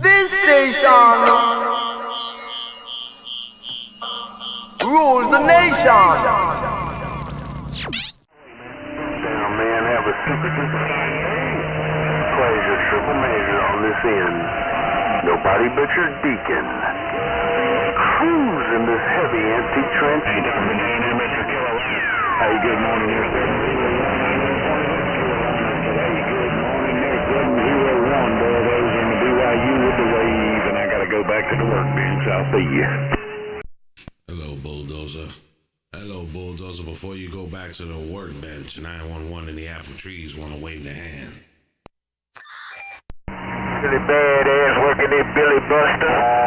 This station rules the nation. Down, man, have a super pleasure, triple measure on this end. Nobody but your Deacon. Cruising this heavy empty trench. Hey, Dr. Dan and Mr. Killer. Hey, good morning, here. Hey, good morning, there. 701, Bulldozer in the BYU with the wave, and I gotta go back to the workbench. I'll see you. Hello, Bulldozer. Hello, Bulldozer. Before you go back to the workbench, 911 in the apple trees want to wave their hand. Billy Badass working at Billy Buster.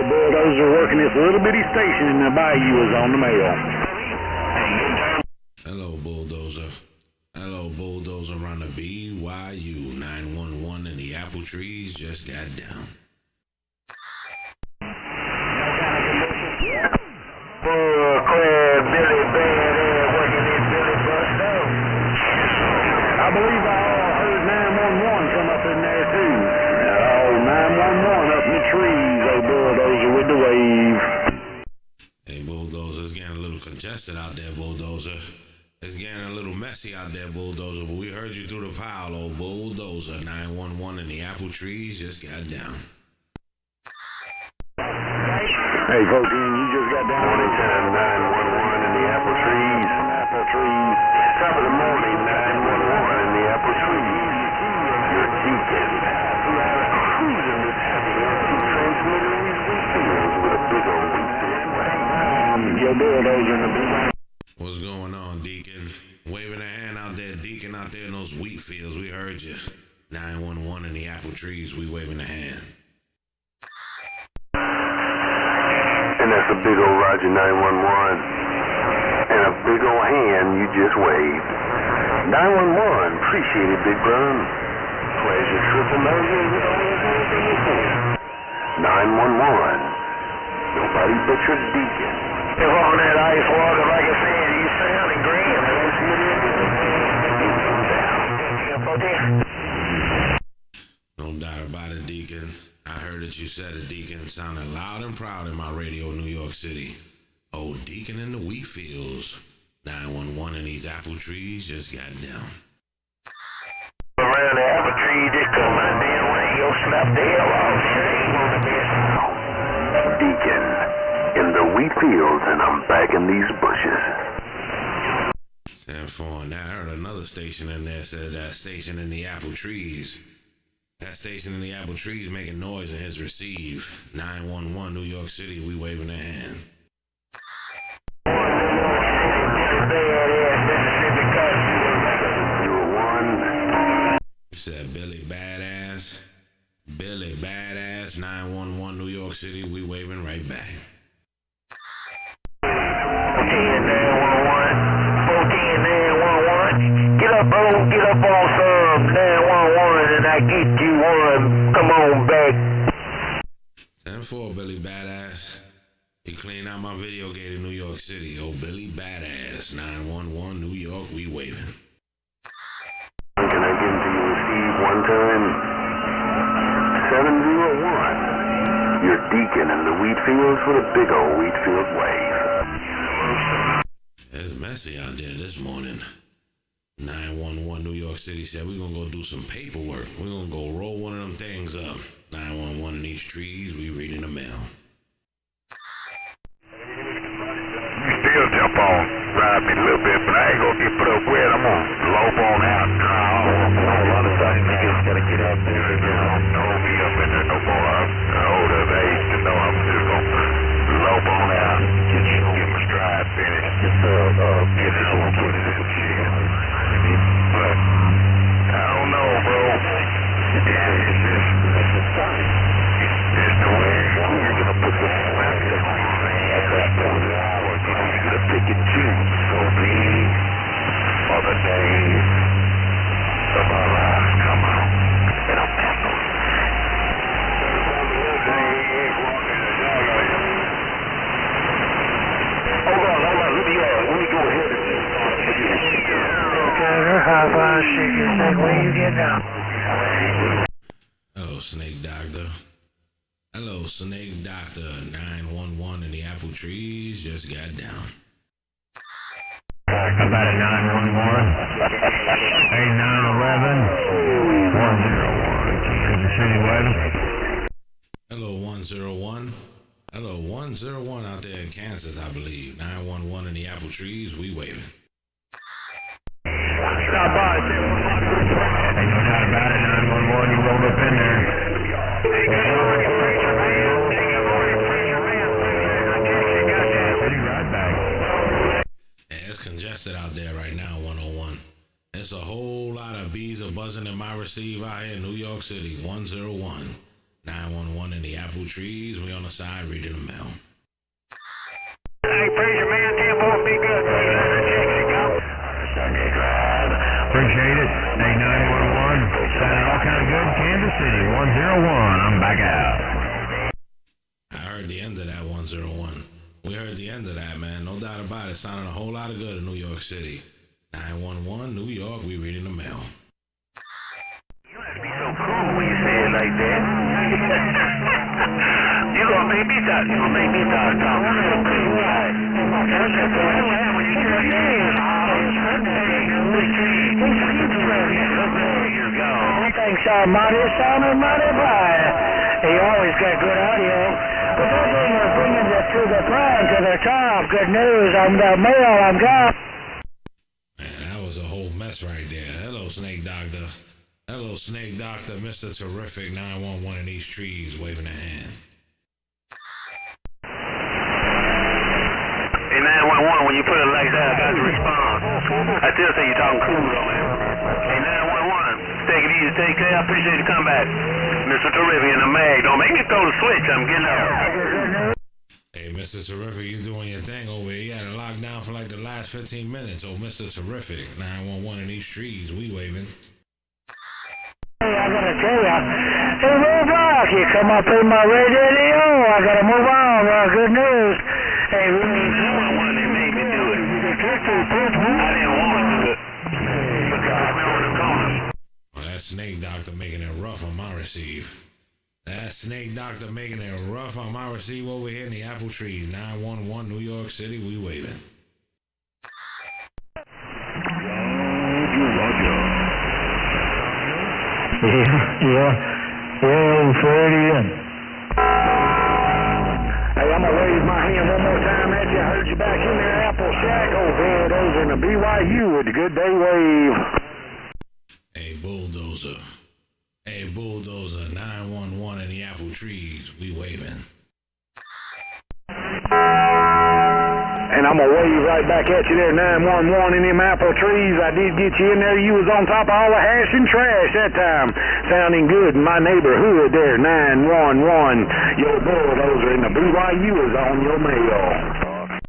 Bulldozer working this little bitty station in the bayou is on the mail. Hello, Bulldozer. Hello, Bulldozer on the BYU. 911 in the apple trees just got down. Bullcrab Billy Badass working at Billy Buster. I believe I heard 911 come up in there too. Oh, 911 up in the trees. Oh, Bulldozer with the wave. Hey, Bulldozer, it's getting a little congested out there, Bulldozer. It's getting a little messy out there, Bulldozer, but we heard you through the pile, old Bulldozer. 911 in the apple trees just got down. Hey, 14, you just got down. Morning time, 911 in the apple trees. Apple trees. Top of the morning, 911 in the apple trees. Your Deacon. Cruising this heavy empty transmitter in these wheat fields with a big old wheat field. Your Bulldozer in the big. What's going on, Deacon? Waving a hand out there, Deacon, out there in those wheat fields. We heard you. 911 in the apple trees. We waving a hand. And that's a big old Roger 911. And a big old hand you just waved. 911, appreciate it, big brother. Pleasure, triple measure with all this everything you can. 911, nobody but your Deacon. If on that ice water, like I said, you sounding grand, man. No doubt about it, Deacon. I heard that you said it, Deacon. Sounded loud and proud in my radio in New York City. Oh, Deacon in the wheat fields. 911 in these apple trees just got down. Around the apple tree, just come my damn way, you'll slap the hell off. Shit ain't gonna be Deacon in the wheat fields, and I'm back in these bushes. And for now, I heard another station in there said that station in the apple trees. That station in the apple trees making noise in his receive. 911 New York City, we waving a hand. You said Billy Badass. Billy Badass, 911 New York City, we waving right back. 14, 911. Get up, bro. Get up on some 911 and I get you one. Come on back. 10-4, Billy Badass. He cleaned out my video gate in New York City. Oh, Billy Badass, 911 New York, we waving. Can I get into your receive one time? 701. Your Deacon in the wheat fields with a big old wheat field wave. It's messy out there this morning. 911 New York City said we're going to go do some paperwork. We're going to go roll one of them things up. 911 in these trees, we reading the mail. You still jump on, ride me a little bit, but I ain't gonna get put up with it. I'm gonna lope on out. A whole lot of times you just gotta get up there and don't hold me up in there no more. I'm old of age to know I'm just gonna lope on out. Get my stride finished. Get it on, put it in the shit. But I don't know, bro. It's the way you're gonna put the slap on at that point. You gotta pick and choose. So these are the days of our lives. Come on. And I'm Where you get down? Hello, Snake Doctor. Hello, Snake Doctor. 911 in the apple trees just got down. About a 911. 8911. 101. Kansas City weather. Hello, 101. Hello, 101 out there in Kansas, I believe. 911 in the apple trees, we waving. Stop by. Ain't no doubt about it. 911, you rolled up in there. Yeah, it's congested out there right now, 101. There's a whole lot of bees are buzzing in my receive out here in New York City, 101. 911 in the apple trees, we on the side reading the mail. Hey, Fraser, man, 10-4, be good. Sunday Drive. Appreciate it. Hey, 911. Sounded all kind of good. Kansas City, 101. I'm back out. I heard the end of that, 101. We heard the end of that, man. No doubt about it. Sounding a whole lot of good in New York City. 911, New York, we reading the mail. You must be so cool when you say it like that. You gonna make me talk. You gonna make me talk. Thanks, Marty. Sounded mighty bright. He always got good audio. But that thing is bringing it to the front, to the top. Good news on the mail I've got. Man, that was a whole mess right there. Hello, Snake Doctor. Hello, Snake Doctor, Mr. Terrific 911 in these trees, waving a hand. Hey, 911, when you put it like that, I got to respond. I still say you're talking cool, though, man. Hey, 911, take it easy, take care. I appreciate you coming back. Mr. Terrific in the mag. Don't make me throw the switch. I'm getting out. Hey, Mr. Terrific, you doing your thing over here. You had it locked down for like the last 15 minutes. Oh, Mr. Terrific, 911 in these trees, we waving. Hey, I gotta tell you, hey, Roadblock, you come up in my radio. I gotta move on. Good news. Hey, They made me do it. I didn't want to do it. Because I'm on the corner. Well, that Snake Doctor making it rough on my receive. That Snake Doctor making it rough on my receive over here in the apple trees. 911 New York City, we waving. Yeah, old Freddie. Hey, I'm gonna wave my hand one more time at you. I heard you back in there, Apple Shack. Oh, Bulldozer in the BYU with the good day wave. Hey, Bulldozer. Hey, Bulldozer, 911 in the apple trees, we waving. And I'm gonna wave right back at you there, 911 in them apple trees. I did get you in there. You was on top of all the hash and trash that time. Sounding good in my neighborhood there, 911. Your Bulldozer in the BYU is on your mail.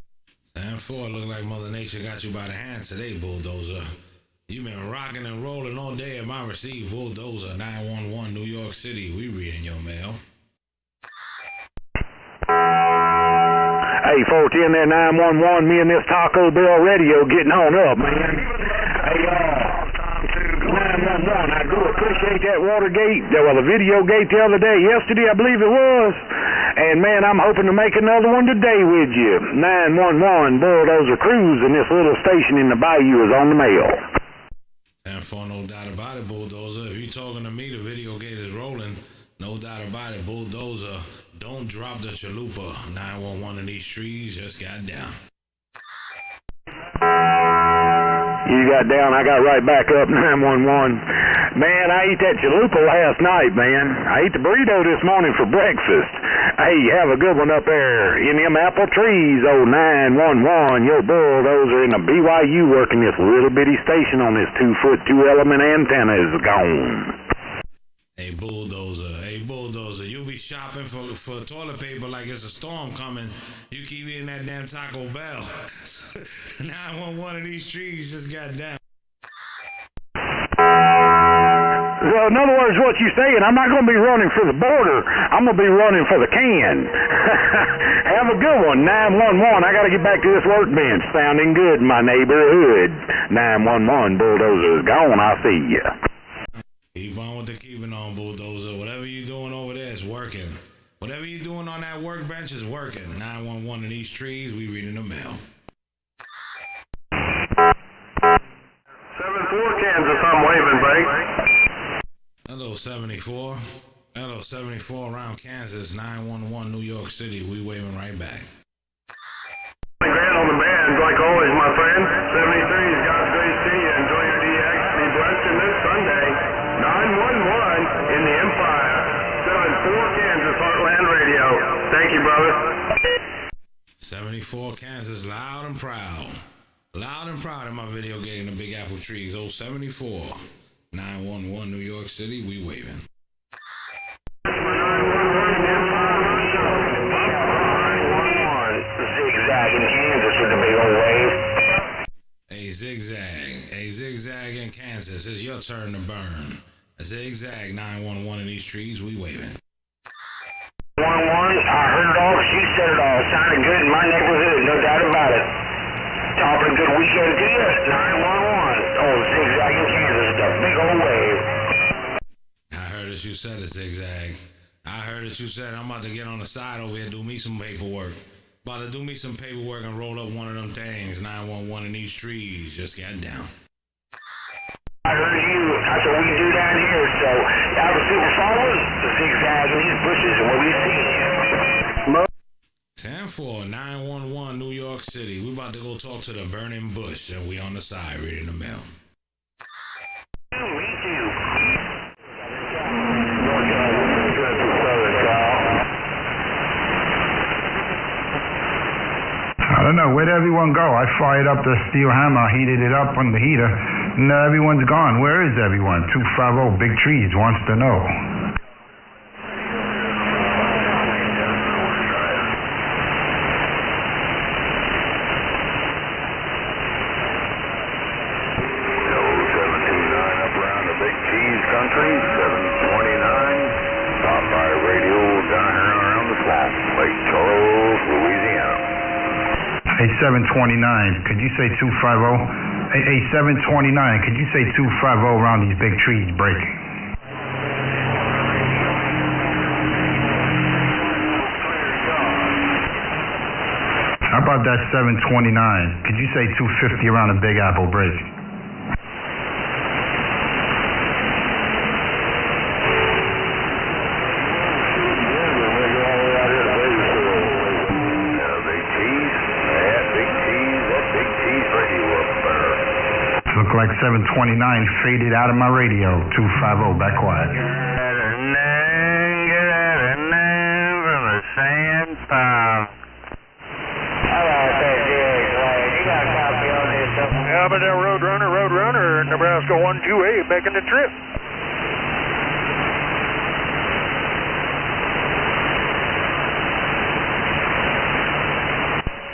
9-4, look like Mother Nature got you by the hand today, Bulldozer. You been rocking and rolling all day at my receive, Bulldozer, 911 New York City. We reading your mail. Hey, 410 there, 911. Me and this Taco Bell radio getting on up, man. Hey, 911. I do appreciate that Watergate, the video gate the other day. Yesterday, I believe it was. And, man, I'm hoping to make another one today with you. 911, Bulldozer Cruise, and this little station in the bayou is on the mail. 10-4, no doubt about it, Bulldozer. If you talking to me, the video gate is rolling. No doubt about it, Bulldozer. Don't drop the chalupa. 911 in these trees just got down. You got down, I got right back up, 911. Man, I ate that chalupa last night, man. I ate the burrito this morning for breakfast. Hey, have a good one up there in them apple trees, oh 911. Your Bulldozer in the BYU working this little bitty station on this 2-foot 2-element antenna is gone. Hey, Bulldozer, you be shopping for toilet paper like it's a storm coming. You keep eating that damn Taco Bell. 911 of these trees just got down. So in other words, what you saying, I'm not going to be running for the border. I'm going to be running for the can. Have a good one, 911. I got to get back to this workbench. Sounding good in my neighborhood. 911, Bulldozer is gone. I'll see ya. Keep on with the keeping on, Bulldozer. Whatever you're doing over there is working. Whatever you're doing on that workbench is working. 911 in these trees, we reading the mail. 7-4 Kansas, I'm waving, buddy. Hello, 74. Hello, 74 around Kansas, 911 New York City. We waving right back. Grand on the band, like always, my friend. 73 is God's grace to you. Enjoy your DX. Be blessed in this Sunday. 911 in the Empire. 7-4 Kansas, Heartland Radio. Thank you, brother. 74 Kansas, loud and proud. Loud and proud in my video game in the Big Apple trees. 074. 911 New York City, we waving. Zigzag in Kansas with the big old wave. Hey, Zigzag in Kansas. It's your turn to burn. Zigzag 911 in these trees, we waving. 1-1, I heard it all. She said it all. Sounded good in my neighborhood, no doubt about it. Top of a good weekend to you. 911. Oh, Zigzag in Kansas, the big old wave. I heard that you said it, Zigzag. I heard that you said I'm about to get on the side over here and do me some paperwork. About to do me some paperwork and roll up one of them things. 911 in these trees. Just got down. I heard you. That's what we do down here. So, have a super followers, Zigzag in these bushes, and what we see. 10-4, 911 New York City. We about to go talk to the burning bush, and we on the side reading the mail. Me too. I don't know, where'd everyone go? I fired up the steel hammer, heated it up on the heater, and everyone's gone. Where is everyone? 250 Big Trees wants to know. Country, 729, stop by radio down here around the swamp, Lake Charles, Louisiana. Hey, 729, could you say 250? Hey, 729, could you say 250 around these big trees breaking? How about that 729? Could you say 250 around the Big Apple breaking? Look like 729 faded out of my radio. 250, back quiet. Get out of name from a sand pile. You got a copy on this something. How about that Roadrunner, Nebraska 128 making the trip.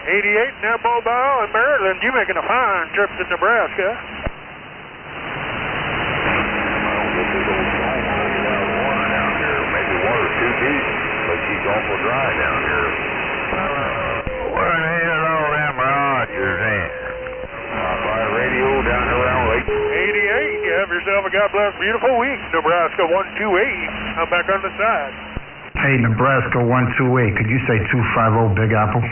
'88 now Mobile in Maryland, you making a fine trip to Nebraska. Maybe one or two deep, but she's awful dry down here. Where the hell all them Rogers in? By radio down around Lake. 88, you have yourself a God bless beautiful week, Nebraska 128. I'm back on the side. Hey, Nebraska 128, could you say 250 Big Apple?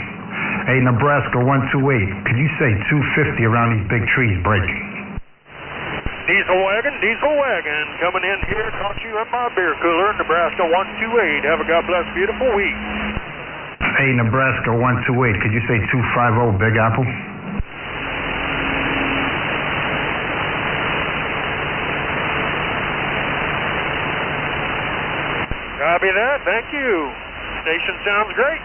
Hey, Nebraska 128, could you say 250 around these big trees breaking? Diesel wagon, coming in here, caught you in my beer cooler, Nebraska 128. Have a God bless beautiful week. Hey, Nebraska 128, could you say 250 Big Apple? Copy that, thank you. Station sounds great.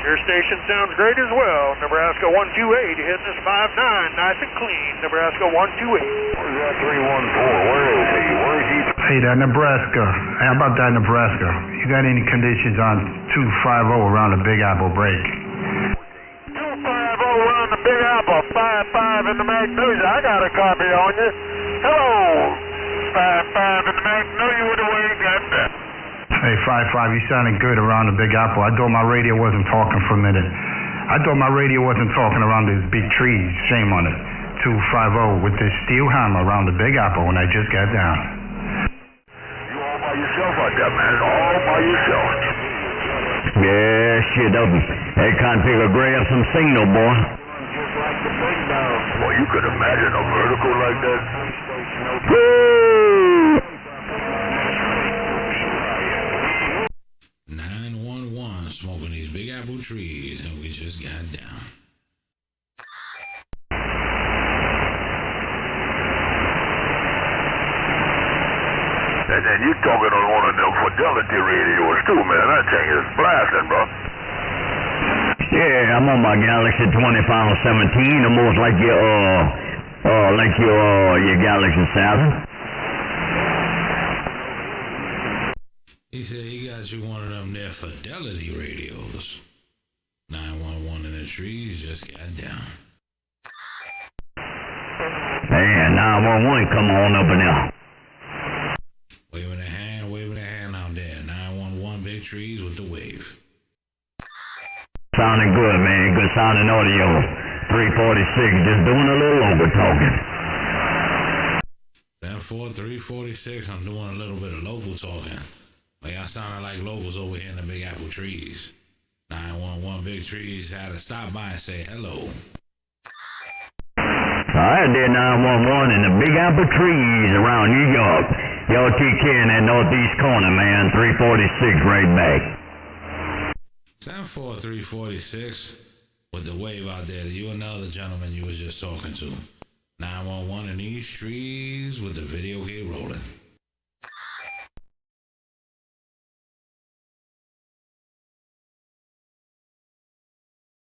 Your station sounds great as well. Nebraska 128 hitting us 5-9, nice and clean. Nebraska 128. Where's that 314? Where is he? Where is he? Hey, that Nebraska. How about that Nebraska? You got any conditions on 250 around the Big Apple break? 250 around the Big Apple, 55 in the Magnolia. I got a copy on you. Hello, 55 in know you would have waved that back. Hey, 5-5, you sounded good around the Big Apple. I thought my radio wasn't talking for a minute. I thought my radio wasn't talking around these big trees. Shame on it. 250 with this steel hammer around the Big Apple when I just got down. You all by yourself out there, man. All by yourself. Yeah, shit, they can't figure up some signal, boy. Well, you could imagine a vertical like that. Woo! 911 smoking these Big Apple trees, and we just got down. And then you talking on one of them fidelity radios too, man. That thing is blasting, bro. Yeah, I'm on my Galaxy 2517, almost like your Galaxy 7. He said he got you one of them there fidelity radios. 911 in the trees just got down. Hey, 911, come on up in there. Waving a hand out there. 911 big trees with the wave. Sounding good, man. Good sounding audio. 346, just doing a little over talking. 346, I'm doing a little bit of local talking. Well, y'all sounding like locals over here in the Big Apple trees. 911 big trees had to stop by and say hello. All right, there 911 in the Big Apple trees around New York. Y'all take care in that northeast corner, man. 346 right back. 346 with the wave out there. You another gentleman you was just talking to. 911 in these trees with the video gate rolling.